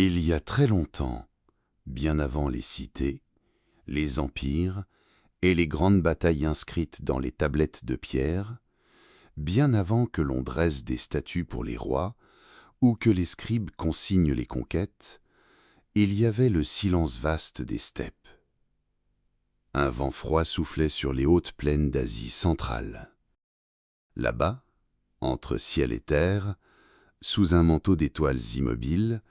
Il y a très longtemps, bien avant les cités, les empires et les grandes batailles inscrites dans les tablettes de pierre, bien avant que l'on dresse des statues pour les rois ou que les scribes consignent les conquêtes, il y avait le silence vaste des steppes. Un vent froid soufflait sur les hautes plaines d'Asie centrale. Là-bas, entre ciel et terre, sous un manteau d'étoiles immobiles,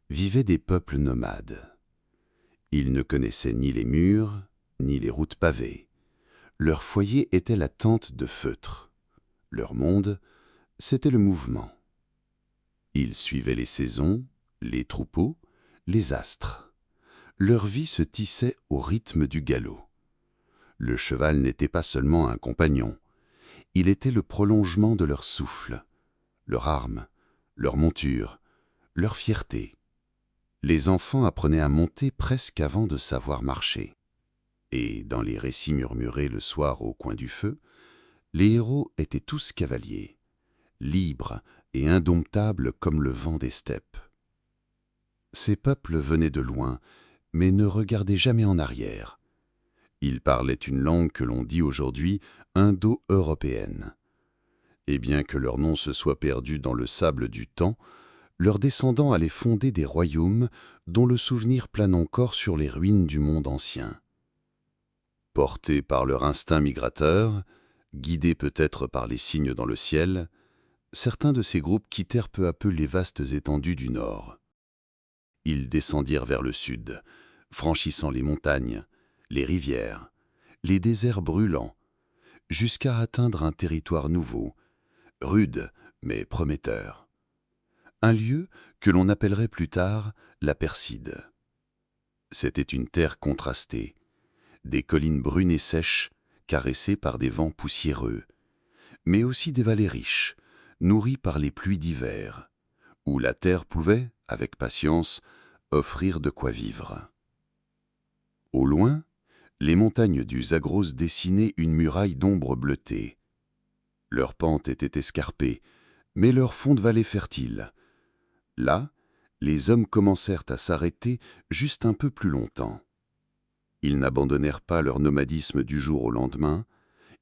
vivaient des peuples nomades. Ils ne connaissaient ni les murs, ni les routes pavées. Leur foyer était la tente de feutre. Leur monde, c'était le mouvement. Ils suivaient les saisons, les troupeaux, les astres. Leur vie se tissait au rythme du galop. Le cheval n'était pas seulement un compagnon, il était le prolongement de leur souffle, leur arme, leur monture, leur fierté. Les enfants apprenaient à monter presque avant de savoir marcher. Et dans les récits murmurés le soir au coin du feu, les héros étaient tous cavaliers, libres et indomptables comme le vent des steppes. Ces peuples venaient de loin, mais ne regardaient jamais en arrière. Ils parlaient une langue que l'on dit aujourd'hui indo-européenne. Et bien que leur nom se soit perdu dans le sable du temps, leurs descendants allaient fonder des royaumes dont le souvenir plane encore sur les ruines du monde ancien. Portés par leur instinct migrateur, guidés peut-être par les signes dans le ciel, certains de ces groupes quittèrent peu à peu les vastes étendues du nord. Ils descendirent vers le sud, franchissant les montagnes, les rivières, les déserts brûlants, jusqu'à atteindre un territoire nouveau, rude mais prometteur. Un lieu que l'on appellerait plus tard la Perside. C'était une terre contrastée, des collines brunes et sèches, caressées par des vents poussiéreux, mais aussi des vallées riches, nourries par les pluies d'hiver, où la terre pouvait, avec patience, offrir de quoi vivre. Au loin, les montagnes du Zagros dessinaient une muraille d'ombre bleutée. Leurs pentes étaient escarpées, mais leur fond de vallée fertile. Là, les hommes commencèrent à s'arrêter juste un peu plus longtemps. Ils n'abandonnèrent pas leur nomadisme du jour au lendemain,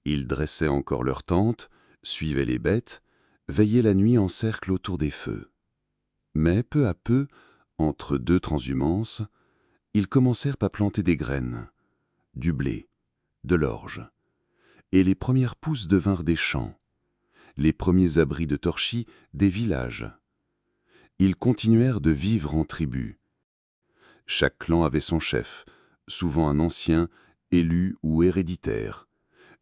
ils dressaient encore leurs tentes, suivaient les bêtes, veillaient la nuit en cercle autour des feux. Mais peu à peu, entre deux transhumances, ils commencèrent à planter des graines, du blé, de l'orge, et les premières pousses devinrent des champs, les premiers abris de torchis des villages. Ils continuèrent de vivre en tribus. Chaque clan avait son chef, souvent un ancien, élu ou héréditaire,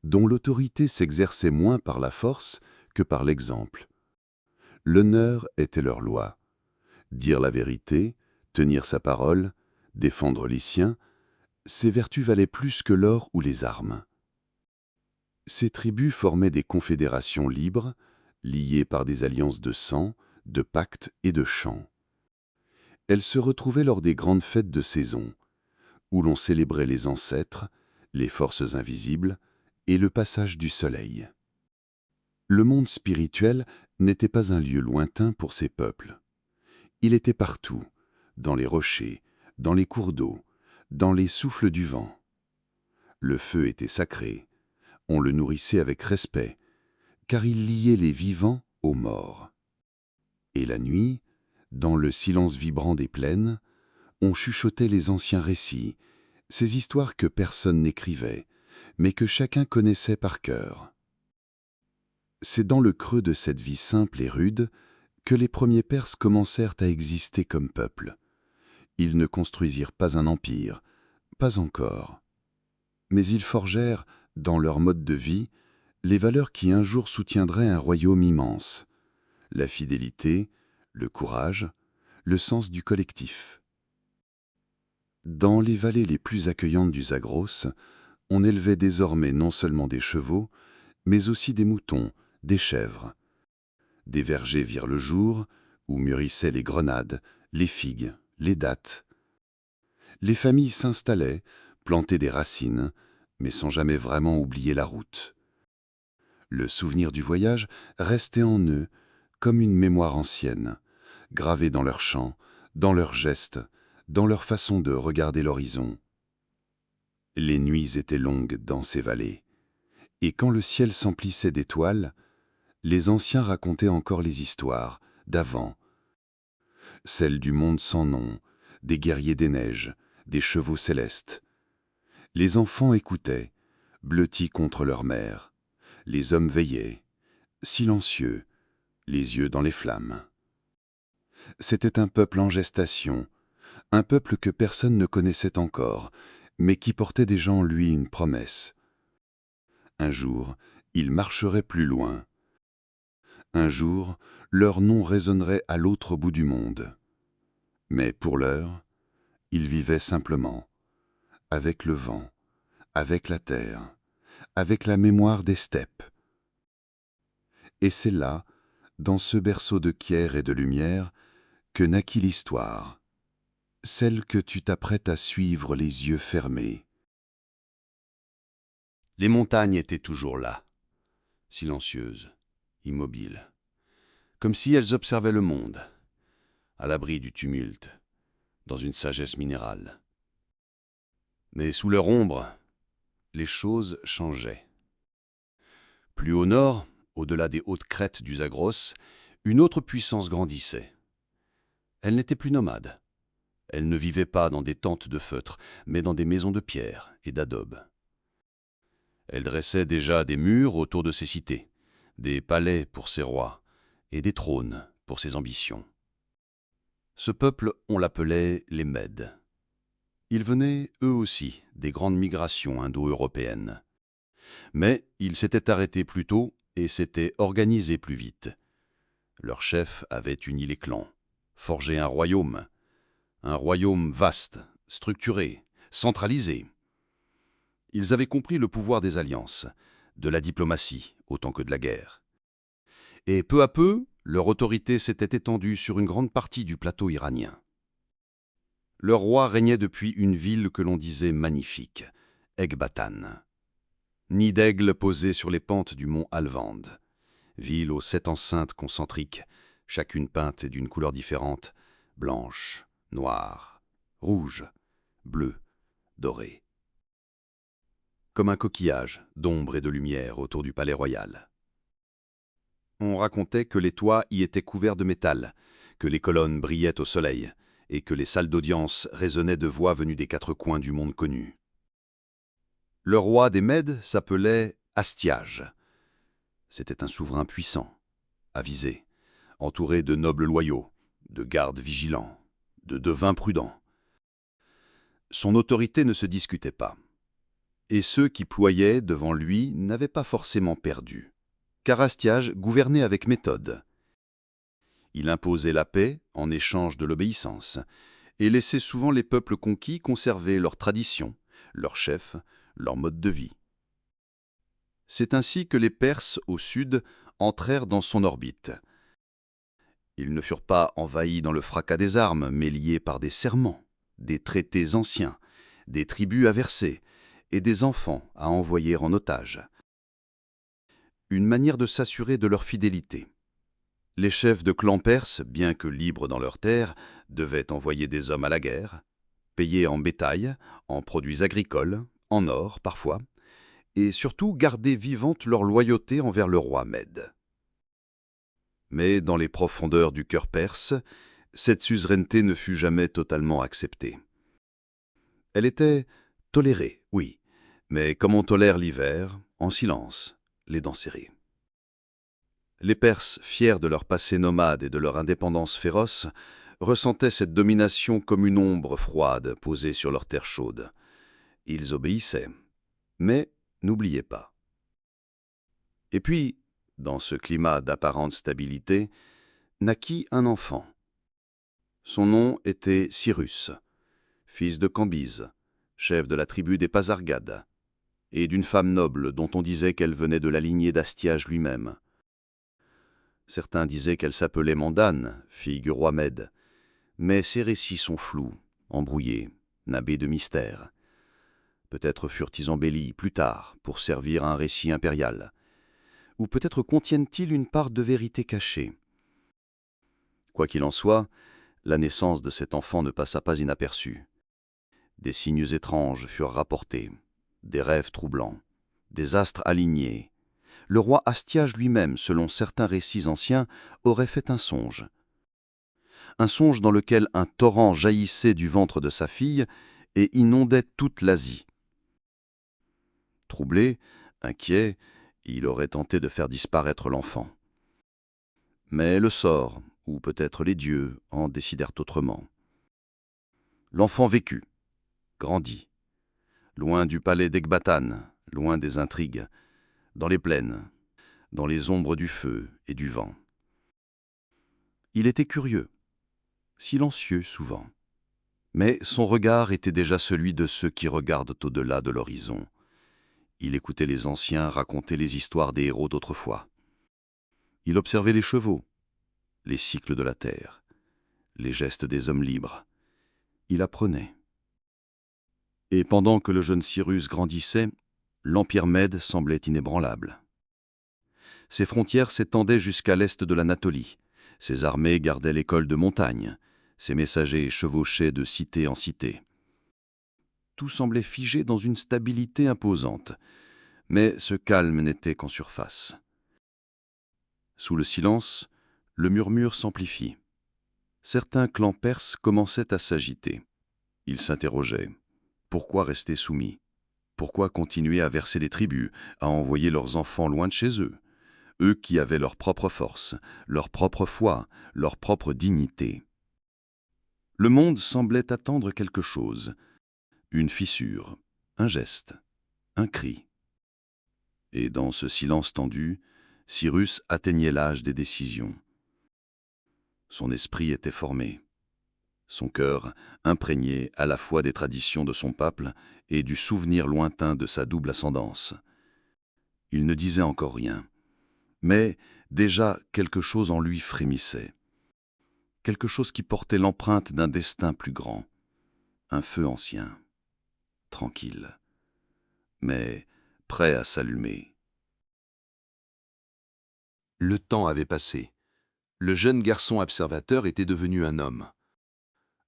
dont l'autorité s'exerçait moins par la force que par l'exemple. L'honneur était leur loi. Dire la vérité, tenir sa parole, défendre les siens, ces vertus valaient plus que l'or ou les armes. Ces tribus formaient des confédérations libres, liées par des alliances de sang, de pactes et de chants. Elles se retrouvaient lors des grandes fêtes de saison, où l'on célébrait les ancêtres, les forces invisibles et le passage du soleil. Le monde spirituel n'était pas un lieu lointain pour ces peuples. Il était partout, dans les rochers, dans les cours d'eau, dans les souffles du vent. Le feu était sacré, on le nourrissait avec respect, car il liait les vivants aux morts. Et la nuit, dans le silence vibrant des plaines, on chuchotait les anciens récits, ces histoires que personne n'écrivait, mais que chacun connaissait par cœur. C'est dans le creux de cette vie simple et rude que les premiers Perses commencèrent à exister comme peuple. Ils ne construisirent pas un empire, pas encore. Mais ils forgèrent, dans leur mode de vie, les valeurs qui un jour soutiendraient un royaume immense. La fidélité, le courage, le sens du collectif. Dans les vallées les plus accueillantes du Zagros, on élevait désormais non seulement des chevaux, mais aussi des moutons, des chèvres. Des vergers virent le jour, où mûrissaient les grenades, les figues, les dattes. Les familles s'installaient, plantaient des racines, mais sans jamais vraiment oublier la route. Le souvenir du voyage restait en eux, comme une mémoire ancienne, gravée dans leurs chants, dans leurs gestes, dans leur façon de regarder l'horizon. Les nuits étaient longues dans ces vallées, et quand le ciel s'emplissait d'étoiles, les anciens racontaient encore les histoires d'avant, celles du monde sans nom, des guerriers des neiges, des chevaux célestes. Les enfants écoutaient, blottis contre leur mère. Les hommes veillaient, silencieux, les yeux dans les flammes. C'était un peuple en gestation, un peuple que personne ne connaissait encore, mais qui portait déjà en lui une promesse. Un jour, ils marcheraient plus loin. Un jour, leur nom résonnerait à l'autre bout du monde. Mais pour l'heure, ils vivaient simplement, avec le vent, avec la terre, avec la mémoire des steppes. Et c'est là, dans ce berceau de pierre et de lumière, que naquit l'histoire, celle que tu t'apprêtes à suivre les yeux fermés. Les montagnes étaient toujours là, silencieuses, immobiles, comme si elles observaient le monde, à l'abri du tumulte, dans une sagesse minérale. Mais sous leur ombre, les choses changeaient. Plus au nord, au-delà des hautes crêtes du Zagros, une autre puissance grandissait. Elle n'était plus nomade. Elle ne vivait pas dans des tentes de feutre, mais dans des maisons de pierre et d'adobe. Elle dressait déjà des murs autour de ses cités, des palais pour ses rois et des trônes pour ses ambitions. Ce peuple, on l'appelait les Mèdes. Ils venaient, eux aussi, des grandes migrations indo-européennes. Mais ils s'étaient arrêtés plus tôt et s'étaient organisés plus vite. Leur chef avait uni les clans, forgé un royaume vaste, structuré, centralisé. Ils avaient compris le pouvoir des alliances, de la diplomatie autant que de la guerre. Et peu à peu, leur autorité s'était étendue sur une grande partie du plateau iranien. Leur roi régnait depuis une ville que l'on disait magnifique, Ecbatane. Nid d'aigle posé sur les pentes du mont Alvande. Ville aux 7 enceintes concentriques, chacune peinte d'une couleur différente, blanche, noire, rouge, bleue, dorée. Comme un coquillage d'ombre et de lumière autour du palais royal. On racontait que les toits y étaient couverts de métal, que les colonnes brillaient au soleil, et que les salles d'audience résonnaient de voix venues des 4 coins du monde connu. Le roi des Mèdes s'appelait Astiage. C'était un souverain puissant, avisé, entouré de nobles loyaux, de gardes vigilants, de devins prudents. Son autorité ne se discutait pas. Et ceux qui ployaient devant lui n'avaient pas forcément perdu, car Astiage gouvernait avec méthode. Il imposait la paix en échange de l'obéissance, et laissait souvent les peuples conquis conserver leurs traditions, leurs chefs, leur mode de vie. C'est ainsi que les Perses, au sud, entrèrent dans son orbite. Ils ne furent pas envahis dans le fracas des armes, mais liés par des serments, des traités anciens, des tribus à verser, et des enfants à envoyer en otage. Une manière de s'assurer de leur fidélité. Les chefs de clans perses, bien que libres dans leurs terres, devaient envoyer des hommes à la guerre, payés en bétail, en produits agricoles, en or parfois, et surtout garder vivante leur loyauté envers le roi Mède. Mais dans les profondeurs du cœur perse, cette suzeraineté ne fut jamais totalement acceptée. Elle était tolérée, oui, mais comme on tolère l'hiver, en silence, les dents serrées. Les Perses, fiers de leur passé nomade et de leur indépendance féroce, ressentaient cette domination comme une ombre froide posée sur leur terre chaude. Ils obéissaient, mais n'oubliaient pas. Et puis, dans ce climat d'apparente stabilité, naquit un enfant. Son nom était Cyrus, fils de Cambyse, chef de la tribu des Pasargades, et d'une femme noble dont on disait qu'elle venait de la lignée d'Astiage lui-même. Certains disaient qu'elle s'appelait Mandane, fille du roi Mède, mais ces récits sont flous, embrouillés, nabés de mystères. Peut-être furent-ils embellis plus tard pour servir à un récit impérial, ou peut-être contiennent-ils une part de vérité cachée. Quoi qu'il en soit, La naissance de cet enfant ne passa pas inaperçue. Des signes étranges furent rapportés, des rêves troublants, des astres alignés. Le roi Astiage lui-même, selon certains récits anciens, aurait fait un songe dans lequel un torrent jaillissait du ventre de sa fille et inondait toute l'Asie. Troublé, inquiet, il aurait tenté de faire disparaître l'enfant. Mais le sort, ou peut-être les dieux, en décidèrent autrement. L'enfant vécut, grandit, loin du palais d'Ecbatane, loin des intrigues, dans les plaines, dans les ombres du feu et du vent. Il était curieux, silencieux souvent, mais son regard était déjà celui de ceux qui regardent au-delà de l'horizon. Il écoutait les anciens raconter les histoires des héros d'autrefois. Il observait les chevaux, les cycles de la terre, les gestes des hommes libres. Il apprenait. Et pendant que le jeune Cyrus grandissait, l'Empire Mède semblait inébranlable. Ses frontières s'étendaient jusqu'à l'est de l'Anatolie. Ses armées gardaient les cols de montagne. Ses messagers chevauchaient de cité en cité. Tout semblait figé dans une stabilité imposante, mais ce calme n'était qu'en surface. Sous le silence, le murmure s'amplifie. Certains clans perses commençaient à s'agiter. Ils s'interrogeaient. Pourquoi rester soumis? Pourquoi continuer à verser des tributs, à envoyer leurs enfants loin de chez eux? Eux qui avaient leur propre force, leur propre foi, leur propre dignité. Le monde semblait attendre quelque chose, une fissure, un geste, un cri. Et dans ce silence tendu, Cyrus atteignait l'âge des décisions. Son esprit était formé, son cœur imprégné à la fois des traditions de son peuple et du souvenir lointain de sa double ascendance. Il ne disait encore rien, mais déjà quelque chose en lui frémissait. Quelque chose qui portait l'empreinte d'un destin plus grand, un feu ancien, tranquille, mais prêt à s'allumer. Le temps avait passé. Le jeune garçon observateur était devenu un homme.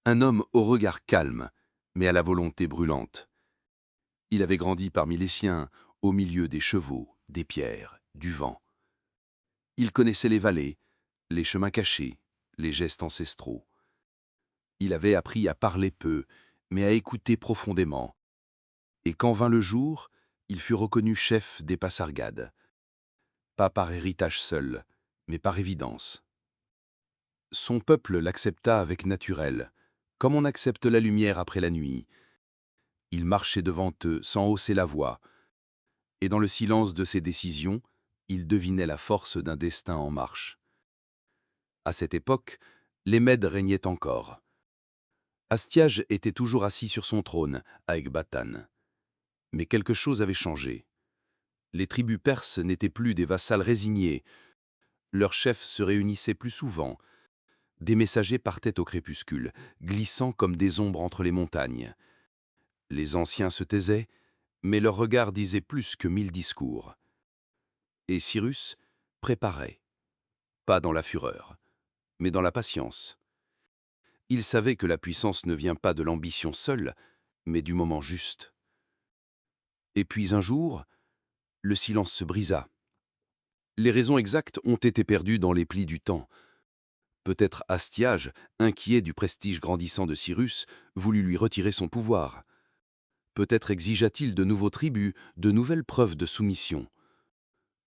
Un homme au regard calme, mais à la volonté brûlante. Il avait grandi parmi les siens, au milieu des chevaux, des pierres, du vent. Il connaissait les vallées, les chemins cachés, les gestes ancestraux. Il avait appris à parler peu, mais à écouter profondément. Et quand vint le jour, il fut reconnu chef des Passargades. Pas par héritage seul, mais par évidence. Son peuple l'accepta avec naturel, comme on accepte la lumière après la nuit. Il marchait devant eux sans hausser la voix, et dans le silence de ses décisions, il devinait la force d'un destin en marche. À cette époque, les Mèdes régnaient encore. Astiage était toujours assis sur son trône, à Ecbatane. Mais quelque chose avait changé. Les tribus perses n'étaient plus des vassals résignés. Leurs chefs se réunissaient plus souvent. Des messagers partaient au crépuscule, glissant comme des ombres entre les montagnes. Les anciens se taisaient, mais leur regard disait plus que 1000 discours. Et Cyrus préparait, pas dans la fureur, mais dans la patience. Il savait que la puissance ne vient pas de l'ambition seule, mais du moment juste. Et puis un jour, le silence se brisa. Les raisons exactes ont été perdues dans les plis du temps. Peut-être Astiage, inquiet du prestige grandissant de Cyrus, voulut lui retirer son pouvoir. Peut-être exigea-t-il de nouveaux tributs, de nouvelles preuves de soumission.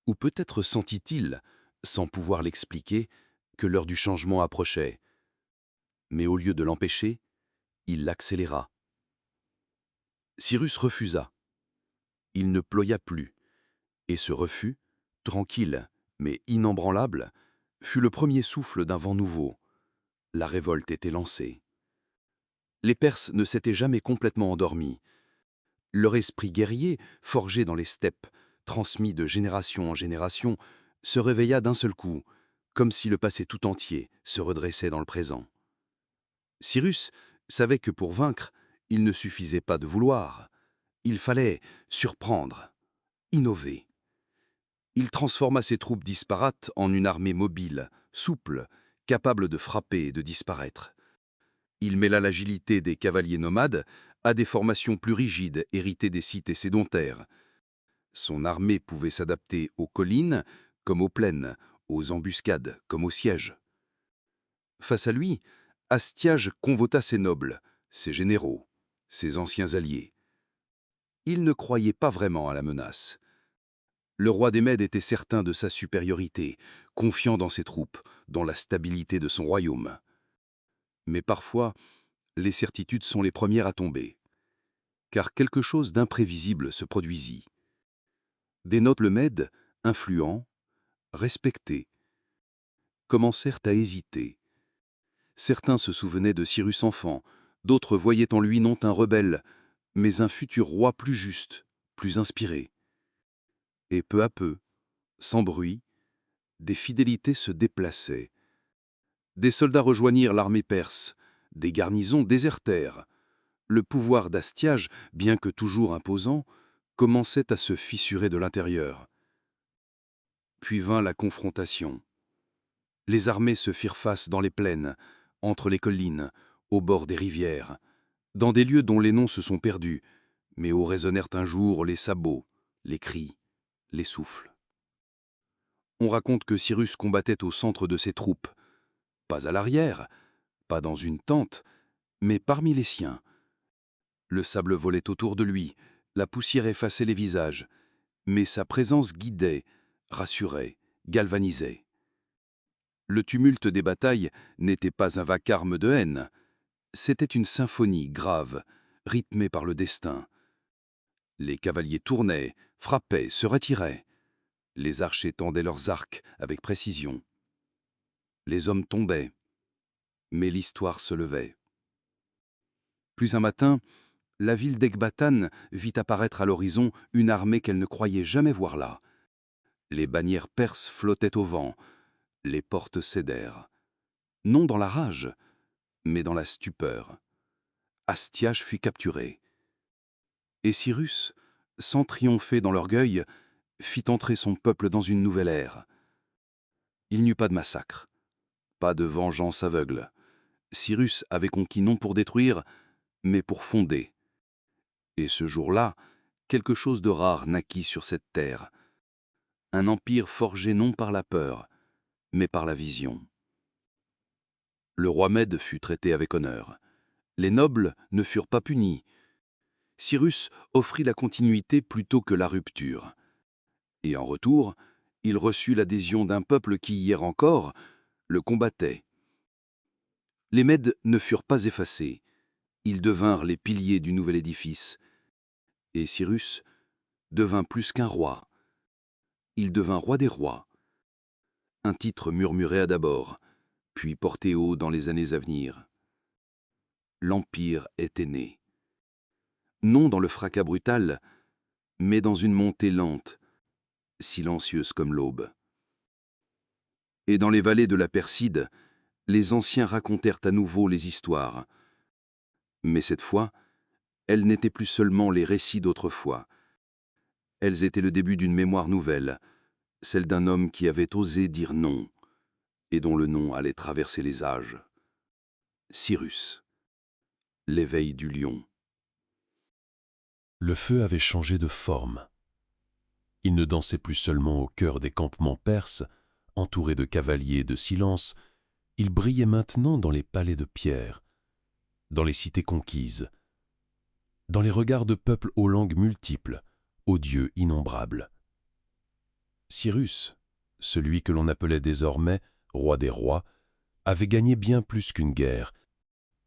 Ou peut-être sentit-il, sans pouvoir l'expliquer, que l'heure du changement approchait. Mais au lieu de l'empêcher, il l'accéléra. Cyrus refusa. Il ne ploya plus, et ce refus, tranquille mais inébranlable, fut le premier souffle d'un vent nouveau. La révolte était lancée. Les Perses ne s'étaient jamais complètement endormis. Leur esprit guerrier, forgé dans les steppes, transmis de génération en génération, se réveilla d'un seul coup, comme si le passé tout entier se redressait dans le présent. Cyrus savait que pour vaincre, il ne suffisait pas de vouloir. Il fallait surprendre, innover. Il transforma ses troupes disparates en une armée mobile, souple, capable de frapper et de disparaître. Il mêla l'agilité des cavaliers nomades à des formations plus rigides héritées des cités sédentaires. Son armée pouvait s'adapter aux collines comme aux plaines, aux embuscades comme aux sièges. Face à lui, Astiage convota ses nobles, ses généraux, ses anciens alliés. Il ne croyait pas vraiment à la menace. Le roi des Mèdes était certain de sa supériorité, confiant dans ses troupes, dans la stabilité de son royaume. Mais parfois, les certitudes sont les premières à tomber, car quelque chose d'imprévisible se produisit. Des nobles Mèdes, influents, respectés, commencèrent à hésiter. Certains se souvenaient de Cyrus enfant, d'autres voyaient en lui non un rebelle, mais un futur roi plus juste, plus inspiré. Et peu à peu, sans bruit, des fidélités se déplaçaient. Des soldats rejoignirent l'armée perse, des garnisons désertèrent. Le pouvoir d'Astiage, bien que toujours imposant, commençait à se fissurer de l'intérieur. Puis vint la confrontation. Les armées se firent face dans les plaines, entre les collines, au bord des rivières, dans des lieux dont les noms se sont perdus, mais où résonnèrent un jour les sabots, les cris, les souffles. On raconte que Cyrus combattait au centre de ses troupes, pas à l'arrière, pas dans une tente, mais parmi les siens. Le sable volait autour de lui, la poussière effaçait les visages, mais sa présence guidait, rassurait, galvanisait. Le tumulte des batailles n'était pas un vacarme de haine, c'était une symphonie grave, rythmée par le destin. Les cavaliers tournaient, frappaient, se retiraient. Les archers tendaient leurs arcs avec précision. Les hommes tombaient, mais l'histoire se levait. Puis un matin, la ville d'Ecbatane vit apparaître à l'horizon une armée qu'elle ne croyait jamais voir là. Les bannières perses flottaient au vent, les portes cédèrent. Non dans la rage, mais dans la stupeur. Astiage fut capturé. Et Cyrus, sans triompher dans l'orgueil, fit entrer son peuple dans une nouvelle ère. Il n'y eut pas de massacre, pas de vengeance aveugle. Cyrus avait conquis non pour détruire, mais pour fonder. Et ce jour-là, quelque chose de rare naquit sur cette terre. Un empire forgé non par la peur, mais par la vision. Le roi Mède fut traité avec honneur. Les nobles ne furent pas punis. Cyrus offrit la continuité plutôt que la rupture. Et en retour, il reçut l'adhésion d'un peuple qui, hier encore, le combattait. Les Mèdes ne furent pas effacés. Ils devinrent les piliers du nouvel édifice. Et Cyrus devint plus qu'un roi. Il devint roi des rois. Un titre murmuréa d'abord, puis porté haut dans les années à venir. L'Empire était né. Non dans le fracas brutal, mais dans une montée lente, silencieuse comme l'aube. Et dans les vallées de la Perside, les anciens racontèrent à nouveau les histoires. Mais cette fois, elles n'étaient plus seulement les récits d'autrefois. Elles étaient le début d'une mémoire nouvelle, celle d'un homme qui avait osé dire non, et dont le nom allait traverser les âges. Cyrus, l'éveil du lion. Le feu avait changé de forme. Il ne dansait plus seulement au cœur des campements perses, entouré de cavaliers de silence, il brillait maintenant dans les palais de pierre, dans les cités conquises, dans les regards de peuples aux langues multiples, aux dieux innombrables. Cyrus, celui que l'on appelait désormais roi des rois, avait gagné bien plus qu'une guerre.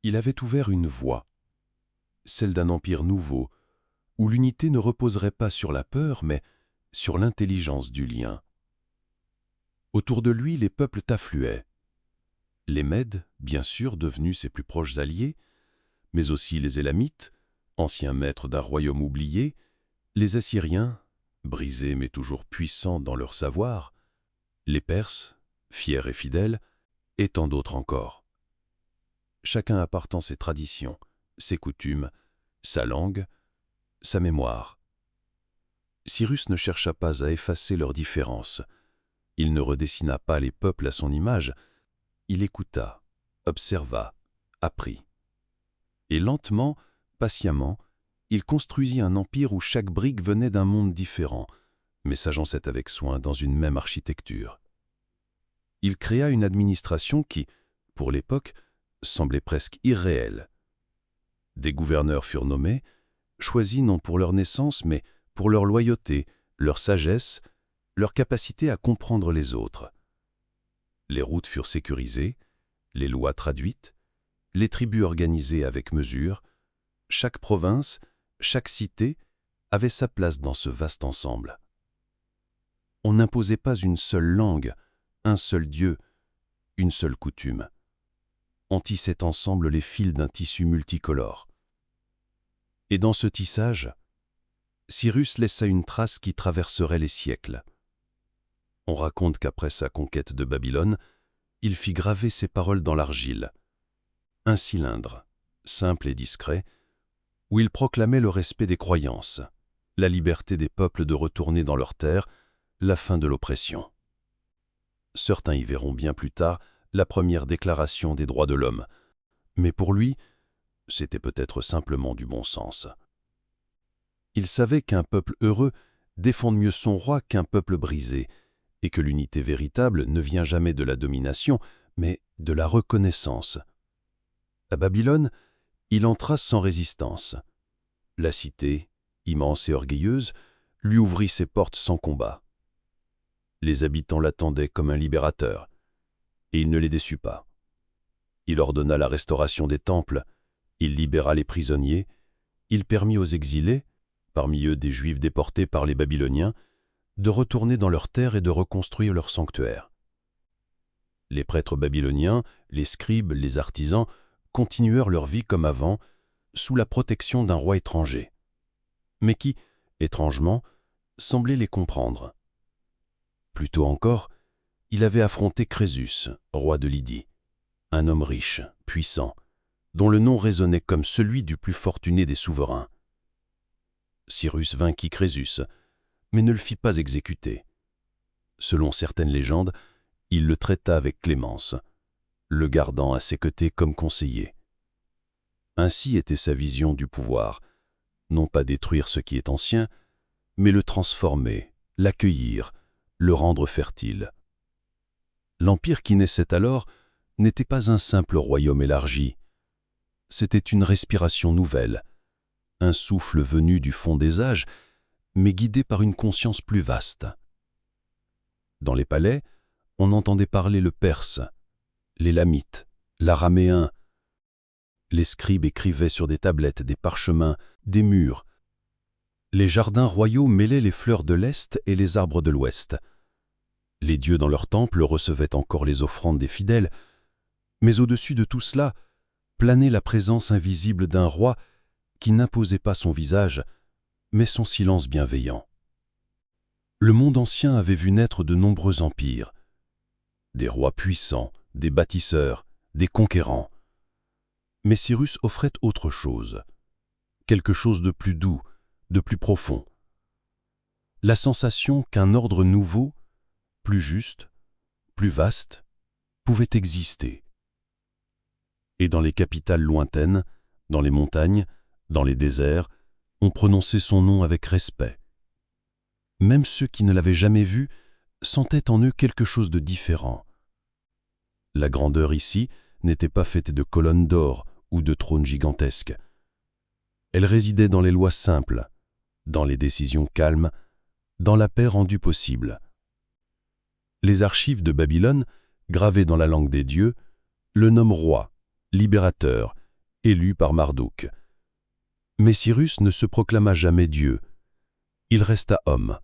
Il avait ouvert une voie, celle d'un empire nouveau, où l'unité ne reposerait pas sur la peur, mais sur l'intelligence du lien. Autour de lui, les peuples affluaient. Les Mèdes, bien sûr, devenus ses plus proches alliés, mais aussi les Élamites, anciens maîtres d'un royaume oublié, les Assyriens, brisés mais toujours puissants dans leur savoir, les Perses, fiers et fidèles, et tant d'autres encore. Chacun apportant ses traditions, ses coutumes, sa langue, sa mémoire. Cyrus ne chercha pas à effacer leurs différences. Il ne redessina pas les peuples à son image. Il écouta, observa, apprit. Et lentement, patiemment, il construisit un empire où chaque brique venait d'un monde différent, mais s'agençait avec soin dans une même architecture. Il créa une administration qui, pour l'époque, semblait presque irréelle. Des gouverneurs furent nommés, choisis non pour leur naissance, mais pour leur loyauté, leur sagesse, leur capacité à comprendre les autres. Les routes furent sécurisées, les lois traduites, les tribus organisées avec mesure. Chaque province, chaque cité avait sa place dans ce vaste ensemble. On n'imposait pas une seule langue, un seul Dieu, une seule coutume. On tissait ensemble les fils d'un tissu multicolore. Et dans ce tissage, Cyrus laissa une trace qui traverserait les siècles. On raconte qu'après sa conquête de Babylone, il fit graver ces paroles dans l'argile. Un cylindre, simple et discret, où il proclamait le respect des croyances, la liberté des peuples de retourner dans leurs terres, la fin de l'oppression. Certains y verront bien plus tard la première déclaration des droits de l'homme, mais pour lui, c'était peut-être simplement du bon sens. Il savait qu'un peuple heureux défend mieux son roi qu'un peuple brisé, et que l'unité véritable ne vient jamais de la domination, mais de la reconnaissance. À Babylone, il entra sans résistance. La cité, immense et orgueilleuse, lui ouvrit ses portes sans combat. Les habitants l'attendaient comme un libérateur, et il ne les déçut pas. Il ordonna la restauration des temples, il libéra les prisonniers, il permit aux exilés, parmi eux des Juifs déportés par les Babyloniens, de retourner dans leurs terres et de reconstruire leurs sanctuaires. Les prêtres babyloniens, les scribes, les artisans continuèrent leur vie comme avant, sous la protection d'un roi étranger, mais qui, étrangement, semblait les comprendre. Plus tôt encore, il avait affronté Crésus, roi de Lydie, un homme riche, puissant, dont le nom résonnait comme celui du plus fortuné des souverains. Cyrus vainquit Crésus, mais ne le fit pas exécuter. Selon certaines légendes, il le traita avec clémence, le gardant à ses côtés comme conseiller. Ainsi était sa vision du pouvoir, non pas détruire ce qui est ancien, mais le transformer, l'accueillir, le rendre fertile. L'empire qui naissait alors n'était pas un simple royaume élargi. C'était une respiration nouvelle, un souffle venu du fond des âges, mais guidé par une conscience plus vaste. Dans les palais, on entendait parler le perse, l'élamite, l'araméen. Les scribes écrivaient sur des tablettes, des parchemins, des murs. Les jardins royaux mêlaient les fleurs de l'Est et les arbres de l'Ouest. Les dieux dans leurs temples recevaient encore les offrandes des fidèles, mais au-dessus de tout cela planait la présence invisible d'un roi qui n'imposait pas son visage, mais son silence bienveillant. Le monde ancien avait vu naître de nombreux empires, des rois puissants, des bâtisseurs, des conquérants. Mais Cyrus offrait autre chose, quelque chose de plus doux, de plus profond. La sensation qu'un ordre nouveau, plus juste, plus vaste, pouvait exister. Et dans les capitales lointaines, dans les montagnes, dans les déserts, on prononçait son nom avec respect. Même ceux qui ne l'avaient jamais vu sentaient en eux quelque chose de différent. La grandeur ici n'était pas faite de colonnes d'or ou de trônes gigantesques. Elle résidait dans les lois simples, dans les décisions calmes, dans la paix rendue possible. Les archives de Babylone, gravées dans la langue des dieux, le nomment roi, libérateur, élu par Marduk. Mais Cyrus ne se proclama jamais Dieu. Il resta homme.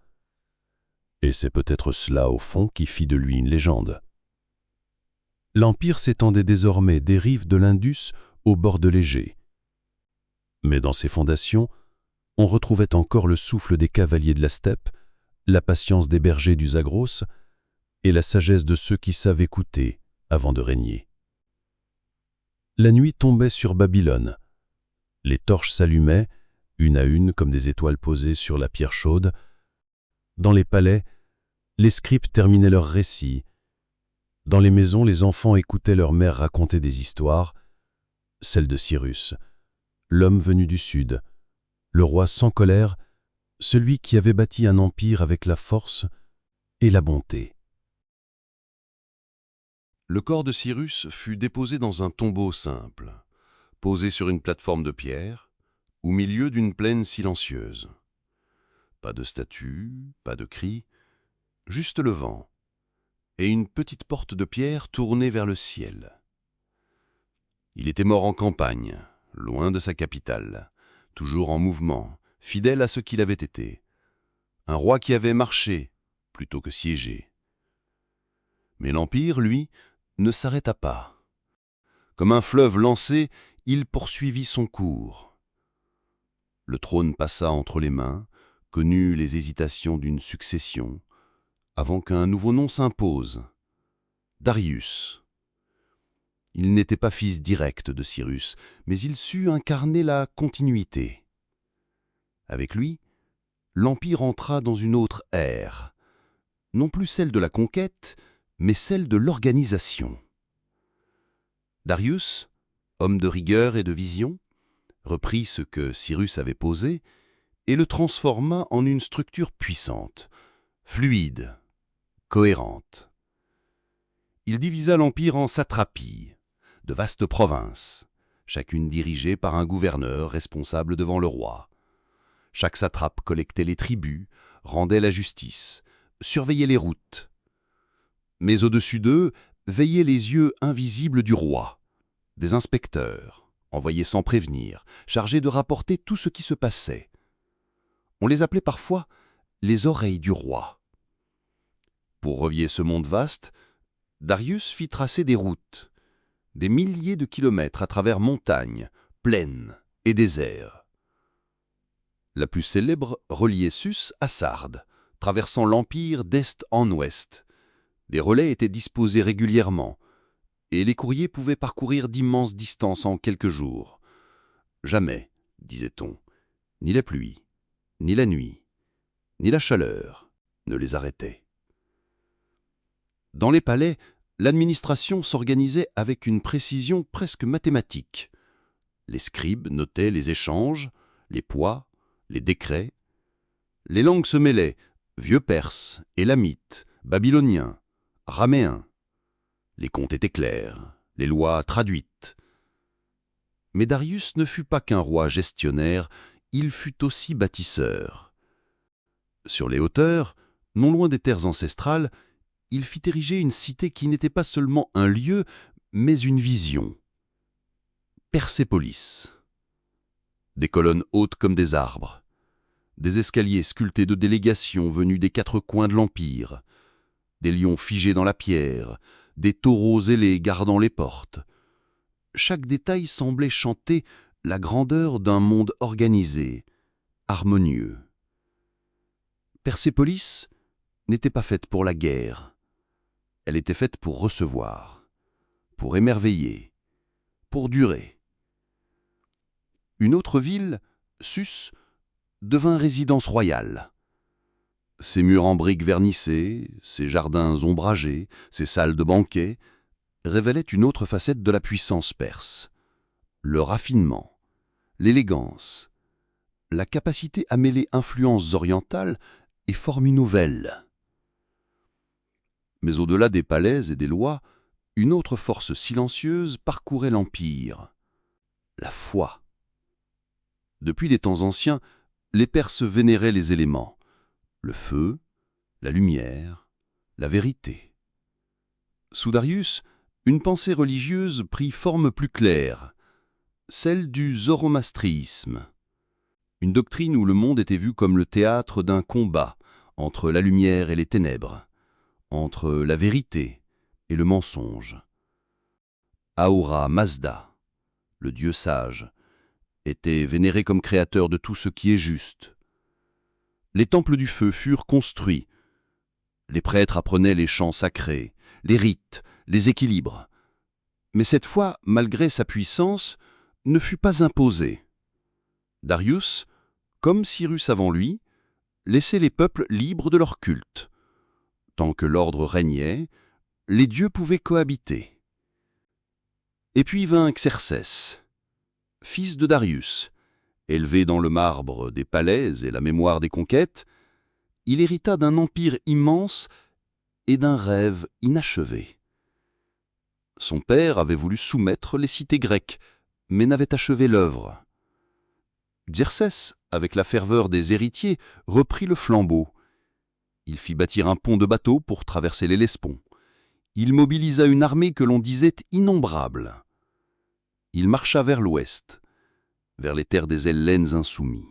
Et c'est peut-être cela, au fond, qui fit de lui une légende. L'empire s'étendait désormais des rives de l'Indus au bord de l'Égée. Mais dans ses fondations, on retrouvait encore le souffle des cavaliers de la steppe, la patience des bergers du Zagros et la sagesse de ceux qui savent écouter avant de régner. La nuit tombait sur Babylone. Les torches s'allumaient, une à une comme des étoiles posées sur la pierre chaude. Dans les palais, les scribes terminaient leurs récits. Dans les maisons, les enfants écoutaient leur mère raconter des histoires, celles de Cyrus, l'homme venu du sud, le roi sans colère, celui qui avait bâti un empire avec la force et la bonté. Le corps de Cyrus fut déposé dans un tombeau simple, posé sur une plateforme de pierre, au milieu d'une plaine silencieuse. Pas de statue, pas de cri, juste le vent, et une petite porte de pierre tournée vers le ciel. Il était mort en campagne, loin de sa capitale, toujours en mouvement, fidèle à ce qu'il avait été. Un roi qui avait marché plutôt que siégé. Mais l'Empire, lui, ne s'arrêta pas. Comme un fleuve lancé, il poursuivit son cours. Le trône passa entre les mains, connut les hésitations d'une succession, avant qu'un nouveau nom s'impose, Darius. Il n'était pas fils direct de Cyrus, mais il sut incarner la continuité. Avec lui, l'Empire entra dans une autre ère, non plus celle de la conquête, mais celle de l'organisation. Darius, homme de rigueur et de vision, reprit ce que Cyrus avait posé et le transforma en une structure puissante, fluide, cohérente. Il divisa l'Empire en satrapies, de vastes provinces, chacune dirigée par un gouverneur responsable devant le roi. Chaque satrape collectait les tributs, rendait la justice, surveillait les routes. Mais au-dessus d'eux veillaient les yeux invisibles du roi, des inspecteurs, envoyés sans prévenir, chargés de rapporter tout ce qui se passait. On les appelait parfois les oreilles du roi. Pour relier ce monde vaste, Darius fit tracer des routes, des milliers de kilomètres à travers montagnes, plaines et déserts. La plus célèbre reliait Sus à Sardes, traversant l'Empire d'est en ouest. Des relais étaient disposés régulièrement, et les courriers pouvaient parcourir d'immenses distances en quelques jours. Jamais, disait-on, ni la pluie, ni la nuit, ni la chaleur ne les arrêtaient. Dans les palais, l'administration s'organisait avec une précision presque mathématique. Les scribes notaient les échanges, les poids, les décrets. Les langues se mêlaient, vieux perse, élamite, babylonien, araméen. Les comptes étaient clairs, les lois traduites. Mais Darius ne fut pas qu'un roi gestionnaire, il fut aussi bâtisseur. Sur les hauteurs, non loin des terres ancestrales, il fit ériger une cité qui n'était pas seulement un lieu, mais une vision. Persépolis. Des colonnes hautes comme des arbres, des escaliers sculptés de délégations venues des quatre coins de l'Empire, des lions figés dans la pierre, des taureaux ailés gardant les portes. Chaque détail semblait chanter la grandeur d'un monde organisé, harmonieux. Persépolis n'était pas faite pour la guerre. Elle était faite pour recevoir, pour émerveiller, pour durer. Une autre ville, Sus, devint résidence royale. Ses murs en briques vernissées, ses jardins ombragés, ses salles de banquet révélaient une autre facette de la puissance perse. Le raffinement, l'élégance, la capacité à mêler influences orientales et formes nouvelles. Mais au-delà des palais et des lois, une autre force silencieuse parcourait l'Empire, la foi. Depuis les temps anciens, les Perses vénéraient les éléments, le feu, la lumière, la vérité. Sous Darius, une pensée religieuse prit forme plus claire, celle du zoroastrisme, une doctrine où le monde était vu comme le théâtre d'un combat entre la lumière et les ténèbres, entre la vérité et le mensonge. Ahura Mazda, le dieu sage, était vénéré comme créateur de tout ce qui est juste. Les temples du feu furent construits. Les prêtres apprenaient les chants sacrés, les rites, les équilibres. Mais cette foi, malgré sa puissance, ne fut pas imposée. Darius, comme Cyrus avant lui, laissait les peuples libres de leur culte. Tant que l'ordre régnait, les dieux pouvaient cohabiter. Et puis vint Xerxès, fils de Darius, élevé dans le marbre des palais et la mémoire des conquêtes, il hérita d'un empire immense et d'un rêve inachevé. Son père avait voulu soumettre les cités grecques, mais n'avait achevé l'œuvre. Xerxès, avec la ferveur des héritiers, reprit le flambeau. Il fit bâtir un pont de bateaux pour traverser l'Hellespont. Il mobilisa une armée que l'on disait innombrable. Il marcha vers l'ouest, vers les terres des Hellènes insoumis.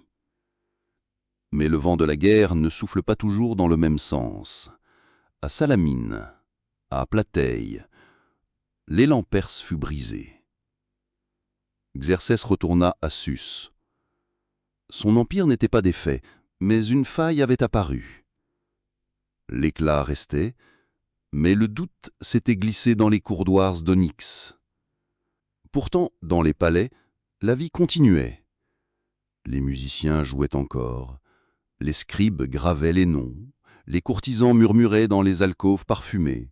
Mais le vent de la guerre ne souffle pas toujours dans le même sens. À Salamine, à Platèi, l'élan perse fut brisé. Xerxès retourna à Sus. Son empire n'était pas défait, mais une faille avait apparu. L'éclat restait, mais le doute s'était glissé dans les courroirs d'onyx. Pourtant, dans les palais, la vie continuait. Les musiciens jouaient encore, les scribes gravaient les noms, les courtisans murmuraient dans les alcôves parfumées.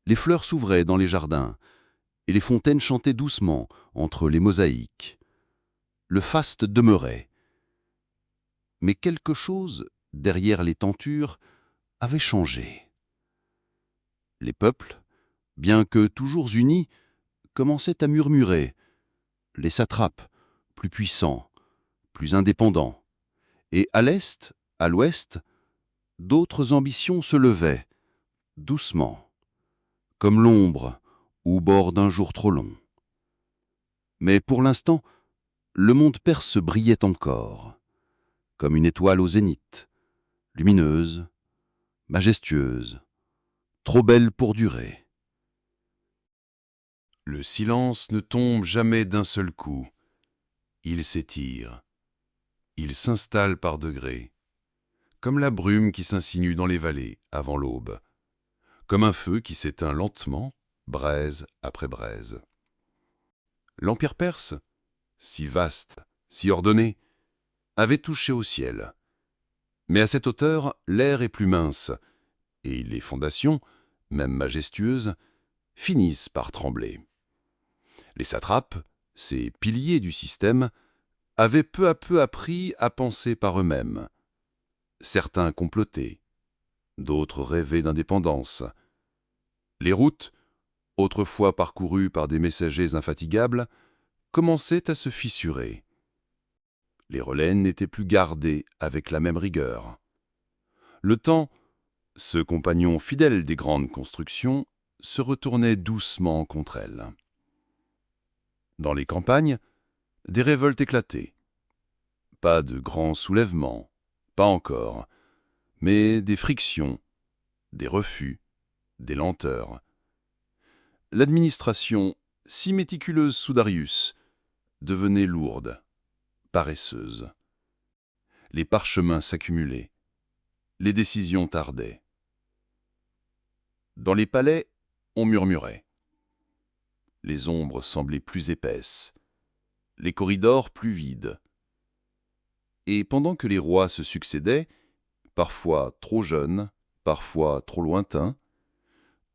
Les fleurs s'ouvraient dans les jardins, et les fontaines chantaient doucement entre les mosaïques. Le faste demeurait. Mais quelque chose, derrière les tentures, avait changé. Les peuples, bien que toujours unis, commençaient à murmurer. Les satrapes, plus puissants, plus indépendants. Et à l'est, à l'ouest, d'autres ambitions se levaient, doucement, comme l'ombre au bord d'un jour trop long. Mais pour l'instant, le monde perse brillait encore, comme une étoile au zénith, lumineuse, majestueuse, trop belle pour durer. Le silence ne tombe jamais d'un seul coup. Il s'étire. Il s'installe par degrés, comme la brume qui s'insinue dans les vallées avant l'aube, comme un feu qui s'éteint lentement, braise après braise. L'Empire perse, si vaste, si ordonné, avait touché au ciel. Mais à cette hauteur, l'air est plus mince, et les fondations, même majestueuses, finissent par trembler. Les satrapes, ces piliers du système, avaient peu à peu appris à penser par eux-mêmes. Certains complotaient, d'autres rêvaient d'indépendance. Les routes, autrefois parcourues par des messagers infatigables, commençaient à se fissurer. Les relais n'étaient plus gardés avec la même rigueur. Le temps, ce compagnon fidèle des grandes constructions, se retournait doucement contre elles. Dans les campagnes, des révoltes éclataient. Pas de grands soulèvements, pas encore, mais des frictions, des refus, des lenteurs. L'administration, si méticuleuse sous Darius, devenait lourde, paresseuse. Les parchemins s'accumulaient, les décisions tardaient. Dans les palais, on murmurait. Les ombres semblaient plus épaisses, les corridors plus vides. Et pendant que les rois se succédaient, parfois trop jeunes, parfois trop lointains,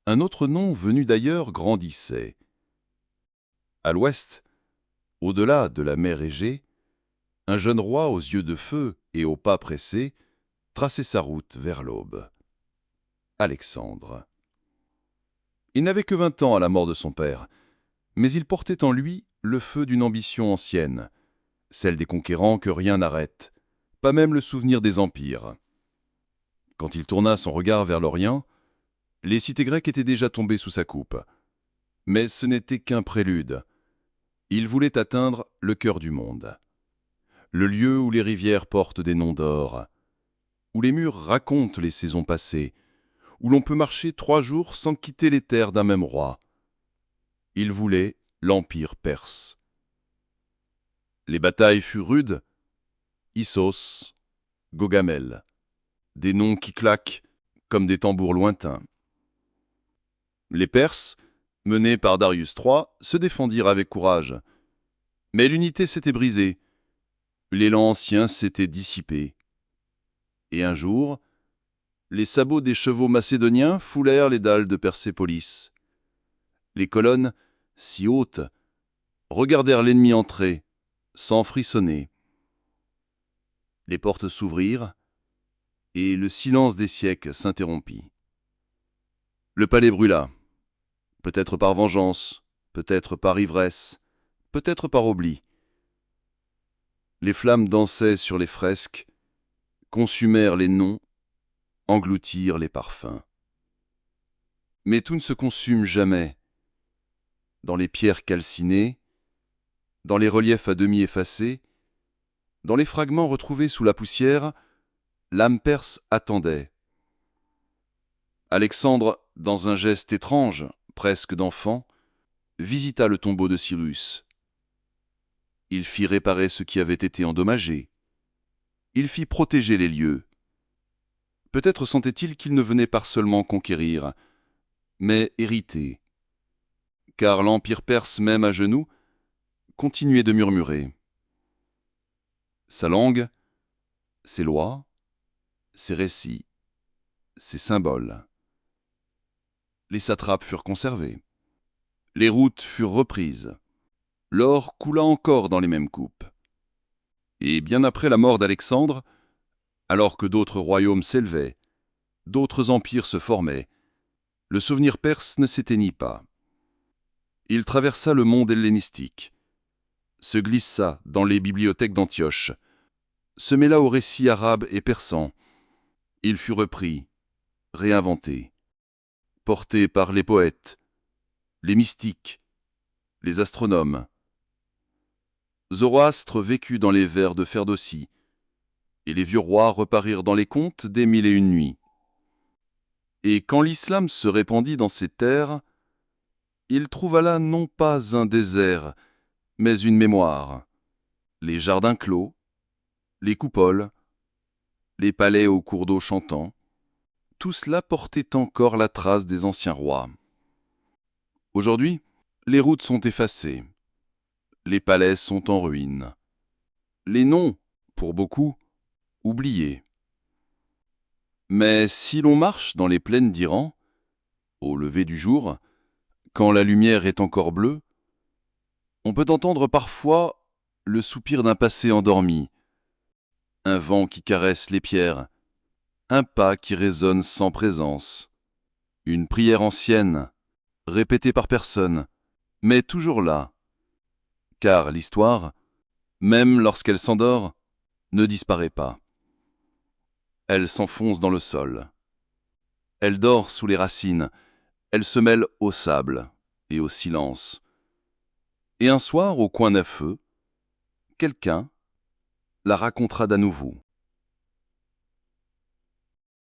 un autre nom venu d'ailleurs grandissait. À l'ouest, au-delà de la mer Égée, un jeune roi aux yeux de feu et aux pas pressés traçait sa route vers l'aube. Alexandre. Il n'avait que 20 ans à la mort de son père, mais il portait en lui le feu d'une ambition ancienne, celle des conquérants que rien n'arrête, pas même le souvenir des empires. Quand il tourna son regard vers l'Orient, les cités grecques étaient déjà tombées sous sa coupe. Mais ce n'était qu'un prélude. Il voulait atteindre le cœur du monde. Le lieu où les rivières portent des noms d'or, où les murs racontent les saisons passées, où l'on peut marcher 3 jours sans quitter les terres d'un même roi. Il voulait l'Empire perse. Les batailles furent rudes. Issos, Gogamel, des noms qui claquent comme des tambours lointains. Les Perses, menés par Darius III, se défendirent avec courage. Mais l'unité s'était brisée. L'élan ancien s'était dissipé. Et un jour, les sabots des chevaux macédoniens foulèrent les dalles de Persépolis. Les colonnes, si hautes, regardèrent l'ennemi entrer, sans frissonner. Les portes s'ouvrirent, et le silence des siècles s'interrompit. Le palais brûla, peut-être par vengeance, peut-être par ivresse, peut-être par oubli. Les flammes dansaient sur les fresques, consumèrent les noms, engloutirent les parfums. Mais tout ne se consume jamais. Dans les pierres calcinées, dans les reliefs à demi effacés, dans les fragments retrouvés sous la poussière, l'âme perse attendait. Alexandre, dans un geste étrange, presque d'enfant, visita le tombeau de Cyrus. Il fit réparer ce qui avait été endommagé. Il fit protéger les lieux. Peut-être sentait-il qu'il ne venait pas seulement conquérir, mais hériter. Car l'empire perse, même à genoux, continuait de murmurer. Sa langue, ses lois, ses récits, ses symboles. Les satrapes furent conservés. Les routes furent reprises. L'or coula encore dans les mêmes coupes. Et bien après la mort d'Alexandre, alors que d'autres royaumes s'élevaient, d'autres empires se formaient, le souvenir perse ne s'éteignit pas. Il traversa le monde hellénistique, se glissa dans les bibliothèques d'Antioche, se mêla aux récits arabes et persans. Il fut repris, réinventé, porté par les poètes, les mystiques, les astronomes. Zoroastre vécut dans les vers de Ferdowsi, et les vieux rois reparirent dans les contes des 1001 nuits. Et quand l'islam se répandit dans ces terres, il trouva là non pas un désert, mais une mémoire. Les jardins clos, les coupoles, les palais aux cours d'eau chantants, tout cela portait encore la trace des anciens rois. Aujourd'hui, les routes sont effacées, les palais sont en ruine, les noms, pour beaucoup, oubliés. Mais si l'on marche dans les plaines d'Iran, au lever du jour, quand la lumière est encore bleue, on peut entendre parfois le soupir d'un passé endormi, un vent qui caresse les pierres, un pas qui résonne sans présence, une prière ancienne, répétée par personne, mais toujours là, car l'histoire, même lorsqu'elle s'endort, ne disparaît pas. Elle s'enfonce dans le sol. Elle dort sous les racines, elle se mêle au sable et au silence. Et un soir, au coin d'un feu, quelqu'un la racontera d'à nouveau.